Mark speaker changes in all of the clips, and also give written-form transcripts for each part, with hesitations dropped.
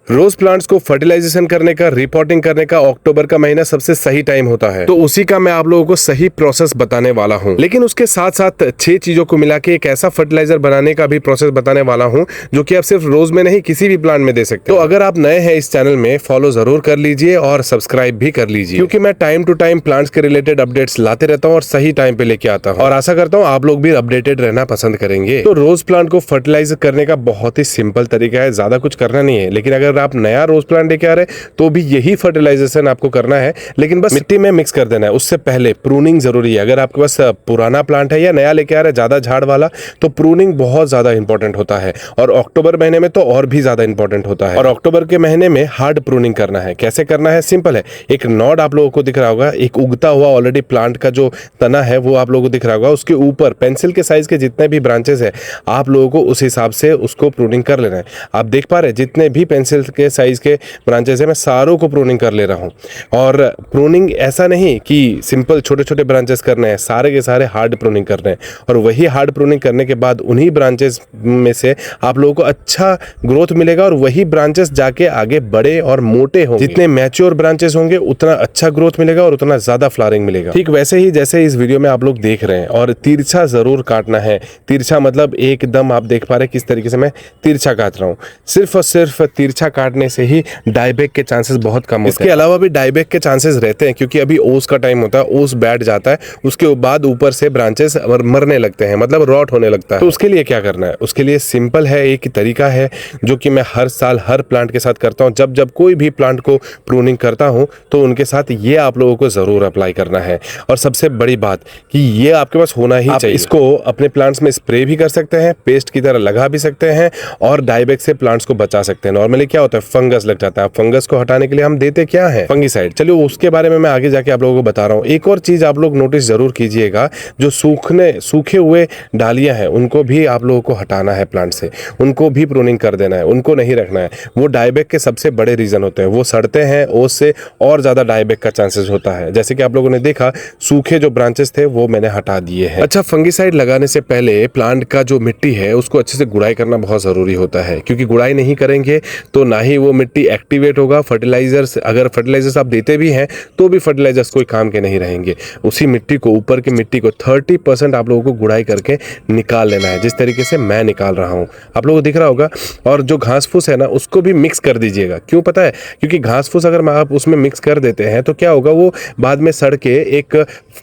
Speaker 1: रोज plants को fertilisation करने का, रिपोर्टिंग करने का अक्टूबर का महीना सबसे सही टाइम होता है। तो उसी का मैं आप लोगों को सही प्रोसेस बताने वाला हूं। लेकिन उसके साथ साथ 6 चीजों को मिला के एक ऐसा फर्टिलाइजर बनाने का भी प्रोसेस बताने वाला हूं जो कि आप सिर्फ रोज में नहीं किसी भी प्लांट में दे सकते हो। तो अगर आप नए हैं इस चैनल में, फॉलो जरूर कर लीजिए और सब्सक्राइब भी कर लीजिए, क्योंकि मैं टाइम टू टाइम प्लांट्स के रिलेटेड अपडेट्स लाते रहता हूँ और सही टाइम पे लेके आता हूँ। और आशा करता हूँ आप लोग भी अपडेटेड रहना पसंद करेंगे। तो रोज प्लांट को फर्टिलाइज करने का बहुत ही सिंपल तरीका है, ज्यादा कुछ करना नहीं है। लेकिन अगर आप नया रोज प्लांट लेके आ रहे तो भी यही फर्टिलाइजेशन आपको करना है, लेकिन बस मिट्टी में मिक्स कर देना है। उससे पहले प्रूनिंग जरूरी है। अगर आपके पास पुराना प्लांट है या नया लेके आ रहे ज्यादा झाड़ वाला, तो प्रूनिंग बहुत ज्यादा इंपॉर्टेंट होता है। और अक्टूबर महीने में तो और भी ज्यादा इंपॉर्टेंट होता है। और अक्टूबर के महीने में हार्ड प्रूनिंग करना है। कैसे करना है? सिंपल है। एक नॉड आप लोगों को दिख रहा होगा, एक उगता हुआ ऑलरेडी प्लांट का जो तना है वो आप लोगों को दिख रहा होगा। उसके ऊपर पेंसिल के साइज के जितने भी ब्रांचेस है, आप लोगों को उस हिसाब से उसको प्रूनिंग कर लेना है। आप देख पा रहे हैं जितने भी पेंसिल के साइज के ब्रांचेस है, मैं सारों को प्रूनिंग कर ले रहा हूं। और प्रूनिंग ऐसा नहीं कि सिंपल छोटे छोटे ब्रांचेस करने हैं, सारे के सारे हार्ड प्रूनिंग करने हैं। और वही हार्ड प्रूनिंग करने के बाद उन्हीं ब्रांचेस में से आप लोगों को अच्छा ग्रोथ मिलेगा और वही ब्रांचेस जाके आगे बड़े और मोटे होंगे। जितने मैच्योर ब्रांचेस होंगे उतना अच्छा ग्रोथ मिलेगा और उतना ज्यादा फ्लावरिंग मिलेगा। ठीक वैसे ही जैसे इस वीडियो में आप लोग देख रहे हैं। और तिरछा जरूर काटना है। तिरछा मतलब एकदम आप देख पा रहे हैं किस तरीके से मैं तिरछा काट रहा हूँ। सिर्फ और सिर्फ तिरछा काटने से ही डायबैक के चांसेस बहुत कम होते हैं। इसके अलावा भी डायबैक के चांसेस रहते हैं, क्योंकि अभी ओस का टाइम होता है, ओस बैठ जाता है, उसके बाद ऊपर से ब्रांचेस मरने लगते हैं, मतलब रॉट होने लगता है। तो उसके लिए क्या करना है? उसके लिए सिंपल है, एक तरीका है जो कि मैं हर साल हर प्लांट के साथ करता हूँ। जब जब कोई भी प्लांट को प्रूनिंग करता हूँ तो उनके साथ ये आप लोगों को जरूर अप्लाई करना है। और सबसे बड़ी बात कि ये आपके पास होना ही चाहिए। इसको अपने प्लांट्स में स्प्रे भी कर सकते हैं, पेस्ट की तरह लगा भी सकते हैं और डायबैक से प्लांट्स को बचा सकते हैं। नॉर्मली क्या होता है, फंगस लग जाता है। फंगस को हटाने के लिए हम देते क्या है? फंगिसाइड। चलिए उसके बारे में मैं आगे जाके आप लोगों को बता रहा हूँ। एक और चीज आप लोग नोटिस जरूर कीजिएगा, जो सूखे हुए डालियां हैं उनको भी आप लोगों को हटाना है प्लांट से। उनको भी प्रूनिंग कर देना है, उनको नहीं रखना है। वो डायबैक के सबसे बड़े रीजन होते हैं। वो सड़ते हैं, ओस से और ज्यादा डायबैक का चांसेस होता है। जैसे कि आप लोगों ने देखा, सूखे जो ब्रांचेस थे वो मैंने हटा दिए हैं। अच्छा, फंगिसाइड लगाने से पहले प्लांट का जो मिट्टी है उसको अच्छे से गुड़ाई करना बहुत जरूरी होता है, क्योंकि गुड़ाई नहीं करेंगे तो ना ही वो मिट्टी एक्टिवेट होगा। फर्टिलाइजर्स, अगर फर्टिलाइजर्स आप देते भी हैं तो भी फर्टिलाइजर्स कोई काम के नहीं रहेंगे। उसी मिट्टी को, ऊपर की मिट्टी को 30% आप लोगों को गुड़ाई करके निकाल लेना है, जिस तरीके से मैं निकाल रहा हूं। आप लोगों को दिख रहा होगा। और जो घास फूस है ना, उसको भी मिक्स कर दीजिएगा। क्यों पता है? क्योंकि घास फूस अगर आप उसमें मिक्स कर देते हैं तो क्या होगा, वो बाद में सड़ के एक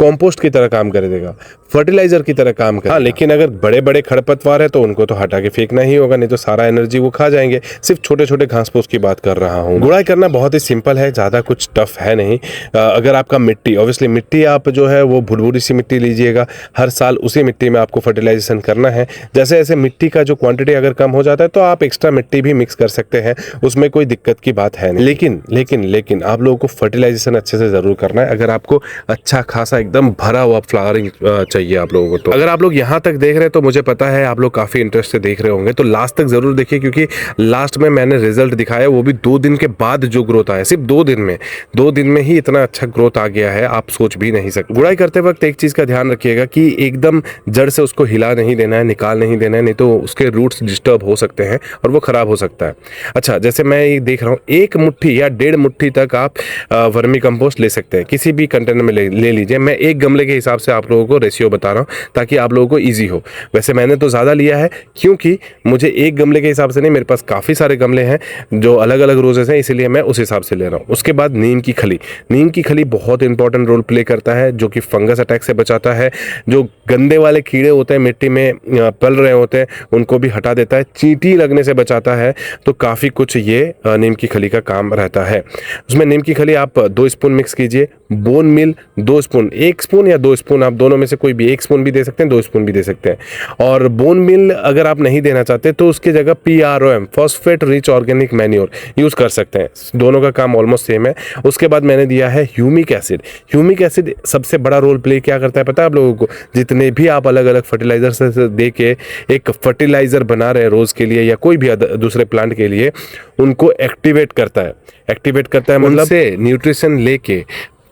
Speaker 1: कंपोस्ट की तरह काम कर देगा, फर्टिलाइजर की तरह काम करेगा। हाँ, लेकिन अगर बड़े बड़े खरपतवार है तो उनको तो हटा के फेंकना ही होगा, नहीं तो सारा एनर्जी वो खा जाएंगे। सिर्फ छोटे छोटे घास फूस की बात कर रहा हूँ। गुड़ाई करना बहुत ही सिंपल है, ज्यादा कुछ टफ है नहीं। अगर आपका मिट्टी, ऑब्वियसली मिट्टी आप जो है वो भुरभुरी सी मिट्टी लीजिएगा। हर साल उसी मिट्टी में आपको फर्टिलाइजेशन करना है। जैसे जैसे मिट्टी का जो क्वांटिटी अगर कम हो जाता है तो आप एक्स्ट्रा मिट्टी भी मिक्स कर सकते हैं, उसमें कोई दिक्कत की बात है नहीं। लेकिन आप लोगों को फर्टिलाइजेशन अच्छे से जरूर करना है, अगर आपको अच्छा खासा एकदम भरा हुआ फ्लावरिंग चाहिए आप लोगों को। तो अगर आप लोग यहाँ तक देख रहे हैं तो मुझे पता है आप लोग काफी इंटरेस्ट से देख रहे होंगे, तो लास्ट तक जरूर देखिए, क्योंकि लास्ट में मैंने रिजल्ट दिखाया, वो भी 2 दिन के बाद जो ग्रोथ आया। सिर्फ 2 दिन में ही इतना अच्छा ग्रोथ आ गया है, आप सोच भी नहीं सकते। गुड़ाई करते वक्त एक चीज का ध्यान रखिएगा कि एकदम जड़ से उसको हिला नहीं देना है, निकाल नहीं देना है, नहीं तो उसके रूट्स डिस्टर्ब हो सकते हैं और वो खराब हो सकता है। अच्छा, जैसे मैं ये देख रहा हूँ, 1 मुट्ठी या 1.5 मुट्ठी तक आप वर्मी कंपोस्ट ले सकते हैं। किसी भी कंटेनर में ले लीजिए। मैं एक गमले के हिसाब से आप लोगों को रेशियो बता रहा हूँ ताकि आप लोगों को ईजी हो। वैसे मैंने तो ज़्यादा लिया है, क्योंकि मुझे एक गमले के हिसाब से नहीं, मेरे पास काफ़ी सारे गमले हैं जो अलग अलग रोजेस हैं, इसीलिए मैं उस हिसाब से ले रहा हूँ। उसके बाद नीम की खली। नीम की खली बहुत इंपॉर्टेंट रोल प्ले करता है, जो कि फंगस अटैक से बचाता है। जो गंदे वाले कीड़े होते हैं मिट्टी में पल रहे होते हैं उनको भी हटा देता है, चींटी लगने से बचाता है। तो काफ़ी कुछ ये नीम की खली का काम रहता है। उसमें नीम की खली आप 2 स्पून मिक्स कीजिए। बोन मिल 2 स्पून, 1 स्पून या 2 स्पून, आप दोनों में से कोई भी, 1 स्पून भी दे सकते हैं, 2 स्पून भी दे सकते हैं। और बोन मिल अगर आप नहीं देना चाहते तो उसकी जगह PROM, phosphate rich organic manure use कर सकते हैं। दोनों का काम ऑलमोस्ट सेम है। उसके बाद मैंने दिया है ह्यूमिक एसिड। ह्यूमिक एसिड सबसे बड़ा रोल प्ले क्या करता है पता है आप लोगों को? जितने भी आप अलग अलग फर्टिलाइजर से दे के एक फर्टिलाइजर बना रहे हैं रोज के लिए या कोई भी दूसरे प्लांट के लिए, उनको एक्टिवेट करता है। मतलब से न्यूट्रिशन लेके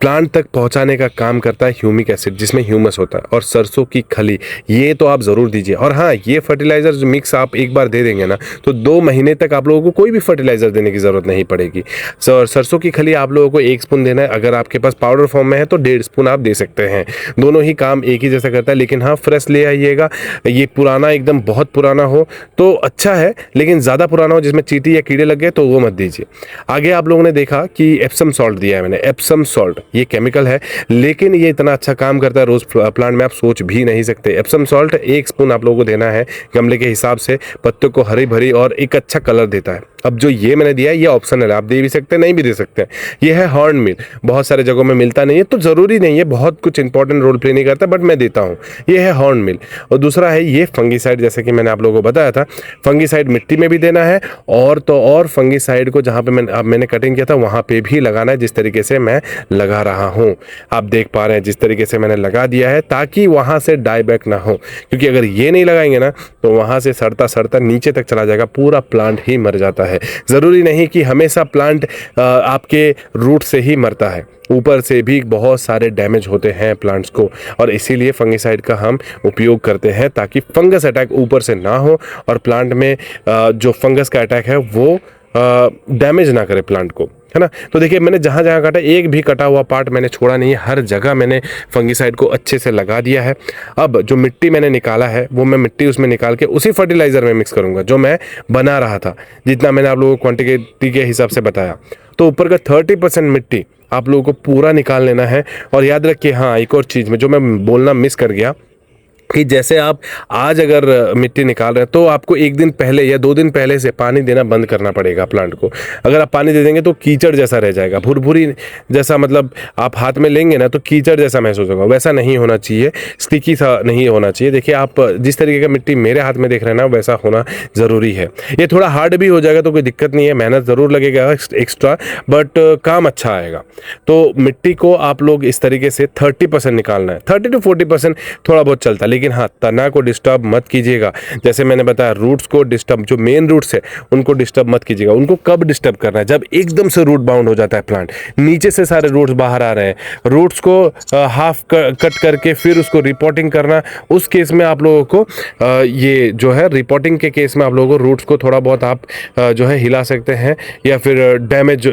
Speaker 1: प्लांट तक पहुंचाने का काम करता है ह्यूमिक एसिड, जिसमें ह्यूमस होता है, और सरसों की खली, ये तो आप ज़रूर दीजिए। और हाँ, ये फर्टिलाइज़र जो मिक्स आप एक बार दे देंगे ना, तो 2 महीने तक आप लोगों को कोई भी फर्टिलाइज़र देने की ज़रूरत नहीं पड़ेगी। सरसों की खली आप लोगों को 1 स्पून देना है। अगर आपके पास पाउडर फॉर्म में है तो 1.5 स्पून आप दे सकते हैं। दोनों ही काम एक ही जैसा करता है, लेकिन हाँ, फ्रेश ले आइएगा। ये पुराना, एकदम बहुत पुराना हो तो अच्छा है, लेकिन ज़्यादा पुराना हो जिसमें चींटी या कीड़े लग गए तो वो मत दीजिए। आगे आप लोगों ने देखा कि एप्सम सॉल्ट दिया है मैंने। एप्सम सॉल्ट ये केमिकल है, लेकिन ये इतना अच्छा काम करता है रोज प्लांट में, आप सोच भी नहीं सकते। एप्सम सॉल्ट 1 स्पून आप लोगों को देना है गमले के हिसाब से। पत्तों को हरी भरी और एक अच्छा कलर देता है। अब जो ये मैंने दिया है ये ऑप्शनल है, आप दे भी सकते हैं, नहीं भी दे सकते हैं। ये है हॉर्न मिल, बहुत सारे जगहों में मिलता नहीं है तो ज़रूरी नहीं है, बहुत कुछ इंपॉर्टेंट रोल प्ले नहीं करता, बट मैं देता हूँ। ये है हॉर्न मिल। और दूसरा है ये फंगीसाइड, जैसे कि मैंने आप लोगों को बताया था, फंगीसाइड मिट्टी में भी देना है, और तो और फंगीसाइड को जहाँ पे मैंने कटिंग किया था वहाँ पे भी लगाना है, जिस तरीके से मैं लगा रहा हूँ। आप देख पा रहे हैं जिस तरीके से मैंने लगा दिया है, ताकि वहाँ से डाई बैक ना हो, क्योंकि अगर ये नहीं लगाएंगे ना तो वहाँ से सड़ता सड़ता नीचे तक चला जाएगा, पूरा प्लांट ही मर जाता है। ज़रूरी नहीं कि हमेशा प्लांट आपके रूट से ही मरता है, ऊपर से भी बहुत सारे डैमेज होते हैं प्लांट्स को, और इसीलिए फंगिसाइड का हम उपयोग करते हैं ताकि फंगस अटैक ऊपर से ना हो और प्लांट में जो फंगस का अटैक है वो डैमेज ना करे प्लांट को, है ना। तो देखिए मैंने जहाँ जहाँ काटा, एक भी कटा हुआ पार्ट मैंने छोड़ा नहीं है, हर जगह मैंने फंगिसाइड को अच्छे से लगा दिया है। अब जो मिट्टी मैंने निकाला है वो मैं मिट्टी उसमें निकाल के उसी फर्टिलाइज़र में मिक्स करूँगा जो मैं बना रहा था, जितना मैंने आप लोगों को क्वांटिटी के हिसाब से बताया। तो ऊपर का 30% मिट्टी आप लोगों को पूरा निकाल लेना है। और याद रखिए, हाँ, एक और चीज़ में जो मैं बोलना मिस कर गया, कि जैसे आप आज अगर मिट्टी निकाल रहे हैं तो आपको 1 दिन पहले या 2 दिन पहले से पानी देना बंद करना पड़ेगा प्लांट को। अगर आप पानी दे देंगे तो कीचड़ जैसा रह जाएगा, भुरभुरी जैसा, मतलब आप हाथ में लेंगे ना तो कीचड़ जैसा महसूस होगा, वैसा नहीं होना चाहिए, स्टिकी सा नहीं होना चाहिए। देखिए आप जिस तरीके का मिट्टी मेरे हाथ में देख रहे हैं ना, वैसा होना ज़रूरी है। ये थोड़ा हार्ड भी हो जाएगा तो कोई दिक्कत नहीं है, मेहनत ज़रूर लगेगा एक्स्ट्रा, बट काम अच्छा आएगा। तो मिट्टी को आप लोग इस तरीके से 30% निकालना है, 30 to 40% थोड़ा बहुत चलता है, लेकिन हाँ, तना को डिस्टर्ब मत कीजिएगा। जैसे मैंने बताया, रूट्स को डिस्टर्ब, जो मेन रूट्स है उनको डिस्टर्ब मत कीजिएगा। उनको कब डिस्टर्ब करना है? जब एकदम से रूट बाउंड हो जाता है प्लांट, नीचे से सारे रूट्स बाहर आ रहे हैं, रूट्स को हाफ कट करके फिर उसको रिपोर्टिंग करना, उस केस में आप लोगों को ये जो है रिपोर्टिंग के केस में आप लोगों को रूट्स को थोड़ा बहुत आप जो है हिला सकते हैं, या फिर डैमेज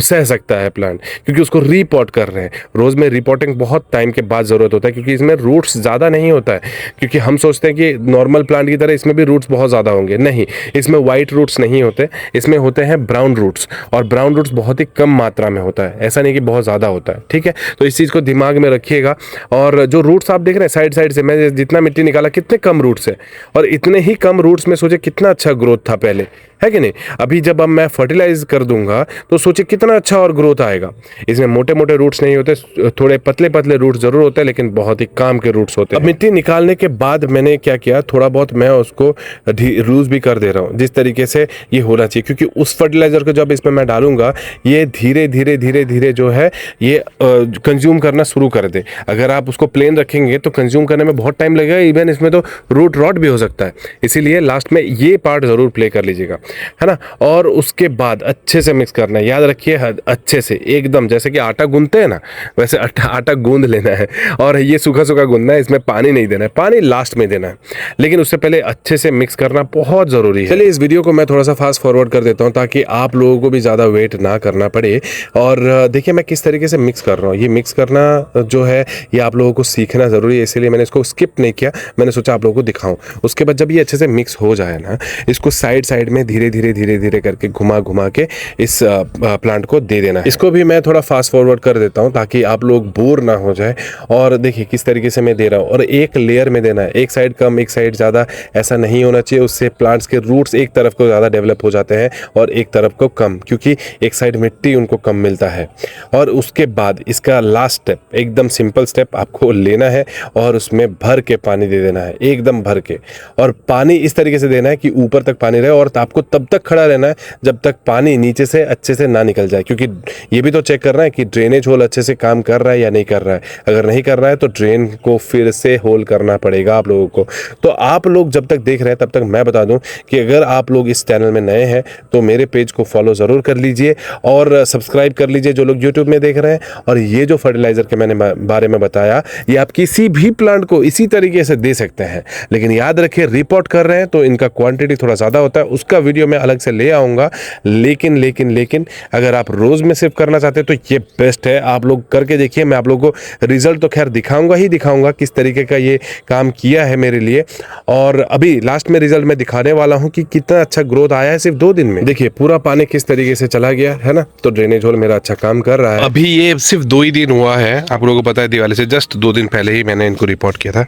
Speaker 1: सह सकता है प्लांट, क्योंकि उसको रिपोर्ट कर रहे हैं। रोज़ में रिपोर्टिंग बहुत टाइम के बाद ज़रूरत होता है, क्योंकि इसमें रूट्स ज़्यादा नहीं होता है। क्योंकि हम सोचते हैं कि नॉर्मल प्लांट की तरह इसमें भी रूट्स बहुत ज़्यादा होंगे, नहीं, इसमें वाइट रूट्स नहीं होते, इसमें होते हैं ब्राउन रूट्स, और ब्राउन रूट्स बहुत ही कम मात्रा में होता है, ऐसा नहीं कि बहुत ज़्यादा होता है, ठीक है। तो इस चीज़ को दिमाग में रखिएगा। और जो रूट्स आप देख रहे हैं साइड साइड से, मैं जितना मिट्टी निकाला कितने कम रूट्स है, और इतने ही कम रूट्स में सोचे कितना अच्छा ग्रोथ था पहले, है कि नहीं। अभी जब अब मैं फर्टिलाइज कर दूंगा तो सोचिए कितना अच्छा और ग्रोथ आएगा। इसमें मोटे मोटे रूट्स नहीं होते, थोड़े पतले पतले रूट्स जरूर होते हैं, लेकिन बहुत ही काम के रूट्स होते हैं। अब मिट्टी निकालने के बाद मैंने क्या किया, थोड़ा बहुत मैं उसको लूज भी कर दे रहा हूँ, जिस तरीके से ये होना चाहिए, क्योंकि उस फर्टिलाइजर को जब इसमें मैं डालूंगा ये धीरे धीरे धीरे धीरे जो है ये कंज्यूम करना शुरू कर दे। अगर आप उसको प्लेन रखेंगे तो कंज्यूम करने में बहुत टाइम लगेगा, इवन इसमें तो रूट रॉट भी हो सकता है। इसीलिए लास्ट में ये पार्ट जरूर प्ले कर लीजिएगा, है ना। और उसके बाद अच्छे से मिक्स करना है, याद रखिए अच्छे से, एकदम जैसे कि आटा गूंदते हैं ना, वैसे आटा गूंद लेना है। और ये सूखा सूखा गूंदना है, इसमें पानी नहीं देना है, पानी लास्ट में देना है, लेकिन उससे पहले अच्छे से मिक्स करना बहुत ज़रूरी है। चलिए इस वीडियो को मैं थोड़ा सा फास्ट फॉरवर्ड कर देता हूँ ताकि आप लोगों को भी ज़्यादा वेट ना करना पड़े। और देखिए मैं किस तरीके से मिक्स कर रहा हूँ। ये मिक्स करना जो है ये आप लोगों को सीखना ज़रूरी है, इसीलिए मैंने इसको स्किप नहीं किया, मैंने सोचा आप लोगों को दिखाऊं। उसके बाद जब ये अच्छे से मिक्स हो जाए ना, इसको साइड साइड में धीरे धीरे धीरे धीरे करके घुमा घुमा के इस प्लांट को दे देना है। इसको भी मैं थोड़ा फास्ट फॉरवर्ड कर देता हूँ ताकि आप लोग बोर ना हो जाए। और देखिए किस तरीके से मैं दे रहा हूँ, और एक लेयर में देना है, एक साइड कम एक साइड ज़्यादा, ऐसा नहीं होना चाहिए। उससे प्लांट्स के रूट्स एक तरफ को ज़्यादा डेवलप हो जाते हैं और एक तरफ को कम, क्योंकि एक साइड मिट्टी उनको कम मिलता है। और उसके बाद इसका लास्ट स्टेप, एकदम सिंपल स्टेप आपको लेना है और उसमें भर के पानी दे देना है, एकदम भर के। और पानी इस तरीके से देना है कि ऊपर तक पानी रहे, और आपको तब तक खड़ा रहना है जब तक पानी नीचे से अच्छे से ना निकल जाए, क्योंकि ये भी तो चेक करना है कि ड्रेनेज होल अच्छे से काम कर रहा है या नहीं कर रहा है। अगर नहीं कर रहा है तो ड्रेन को फिर से होल करना पड़ेगा आप लोगों को। तो आप लोग जब तक देख रहे हैं तब तक मैं बता दूं कि अगर आप लोग इस चैनल में नए हैं तो मेरे पेज को फॉलो ज़रूर कर लीजिए और सब्सक्राइब कर लीजिए जो लोग यूट्यूब में देख रहे हैं। और ये जो फर्टिलाइज़र के मैंने बारे में बताया, ये आप किसी भी प्लांट को इसी तरीके से दे सकते हैं, लेकिन याद रखिए रिपोर्ट कर रहे हैं तो इनका क्वांटिटी थोड़ा ज़्यादा होता है, उसका वीडियो मैं अलग से ले आऊँगा। लेकिन अगर आप रोज़ में सिर्फ करना चाहते हैं तो ये बेस्ट है, आप लोग करके देखिए। मैं आप लोगों को रिजल्ट तो खैर दिखाऊंगा किस तरीके का ये काम किया है मेरे लिए। और अभी लास्ट में रिजल्ट मैं दिखाने वाला हूँ कि कितना अच्छा ग्रोथ आया है सिर्फ 2 दिन में। देखिए पूरा पानी किस तरीके से चला गया है ना, तो ड्रेनेज होल मेरा अच्छा काम कर रहा है। अभी ये सिर्फ 2 ही दिन हुआ है, आप लोगों को पता है दिवाली से जस्ट 2 दिन पहले ही मैंने इनको रिपोर्ट किया था।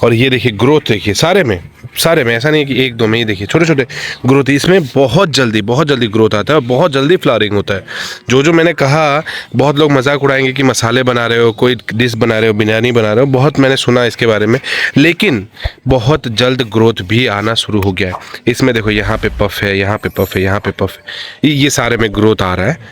Speaker 1: और ये देखिए ग्रोथ देखिए सारे में, ऐसा नहीं कि 1-2 में ही, देखिए छोटे छोटे ग्रोथ। इसमें बहुत जल्दी ग्रोथ आता है और बहुत जल्दी फ्लावरिंग होता है। जो मैंने कहा, बहुत लोग मजाक उड़ाएंगे कि मसाले बना रहे हो, कोई डिश बना रहे हो, बिरयानी बना रहे हो, बहुत मैंने सुना इसके बारे में, लेकिन बहुत जल्द ग्रोथ भी आना शुरू हो गया है। इसमें देखो यहाँ पे पफ है, यहाँ पे पफ है, यहाँ पे पफ है, ये सारे में ग्रोथ आ रहा है।